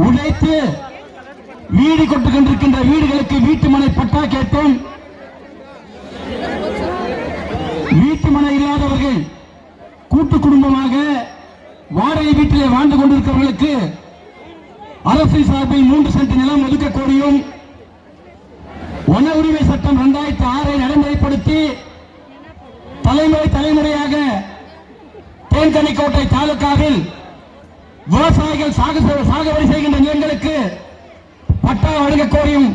உடைத்து வீடு கொண்டு கொண்டிருக்கின்ற வீடுகளுக்கு வீட்டுமனை பட்டா கேட்டோம். வீட்டுமனை இல்லாதவர்கள் கூட்டு குடும்பமாக வாடகை வீட்டிலே வாழ்ந்து கொண்டிருக்கிறவர்களுக்கு அரசு சார்பில் 3 சென்ட் நிலம் ஒதுக்க கோரியும் வன உரிமை சட்டம் 2006 நடைமுறைப்படுத்தி தலைமுறையாக தேன்கனிக்கோட்டை தாலுகாவில் விவசாயிகள் சாகுபடி செய்கின்ற நிலங்களுக்கு பட்டா வழங்க கோரியும்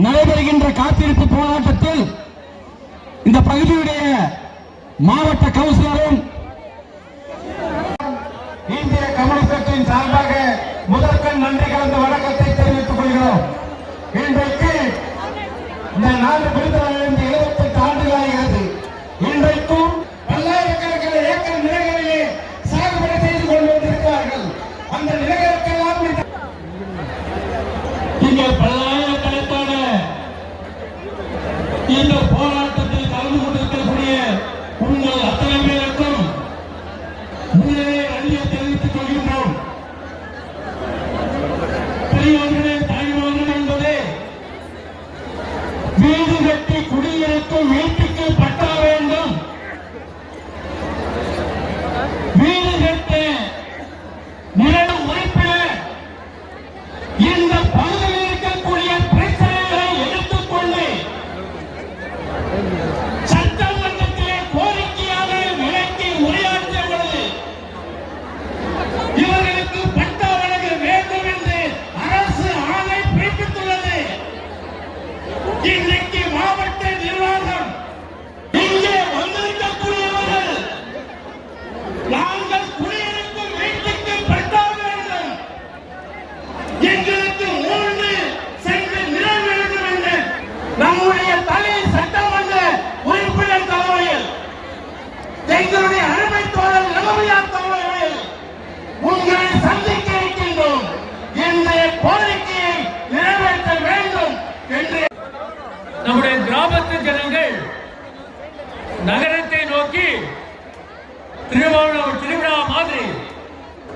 நடைபெறுகின்ற காத்திருப்பு போராட்டத்தில் இந்த பகுதியுடைய மாவட்ட கவுன்சிலரும் இந்திய கம்யூனிஸ்ட் கட்சியின் சார்பாக முதற்கண் நன்றி கலந்த வணக்கத்தை தெரிவித்துக் கொள்கிறோம். இன்றைக்கு இந்த நாடு விடுதலையிலிருந்து 78 ஆண்டுகள் ஆகிறது. இன்றைக்கும் பல்லாயிரக்கணக்கான ஏக்கர் நிலங்களிலே சாகுபடி செய்து கொண்டு வந்திருக்கிறார்கள். அந்த நிலங்களுக்கெல்லாம் இங்கே பல்லாயிரக்கணக்கான இந்த போராட்டத்தில் கலந்து கொண்டிருக்கக்கூடிய உங்கள் அத்தனை பேருக்கும் முதலே நன்றியை தெரிவித்துக் கொள்கின்றோம். பெரியவர்களே, தாய்மார்கள் என்பதே வீடு கட்டி குடியிருக்கும் வீட்டுக்கு பட்டா வேண்டும். வீடு கட்ட நில உறுப்பினர் இந்த பகுதியில் இருக்கக்கூடிய பிரச்சனைகளை எடுத்துக்கொண்டு சட்டமன்றத்திலே கோரிக்கையாக விலக்கி உரையாற்றிய பொழுது இவர்களுக்கு பட்டா வழங்க வேண்டும் என்று அரசு ஆணை பிறப்பித்துள்ளது. இன்றைக்கு மாவட்ட நிர்வாகம் இங்கே வந்திருக்கக்கூடியவர்கள் நாங்கள் குடியிருக்கும் வீட்டுக்கு பட்டா வேண்டும், எங்களுக்கு 3 சென்ட் நிலம் வேண்டும் என்று நம்முடைய தலை சட்டமன்ற உறுப்பினர் தலைமையில் எங்களுடைய அருமை தோழர் இளமையார் தலைமையில் உங்களை சந்திக்க இருக்கின்றோம். என்னுடைய கோரிக்கையை நிறைவேற்ற வேண்டும் என்று நம்முடைய கிராமத்து ஜனங்கள் நகரத்தை நோக்கி திருமாவளவன்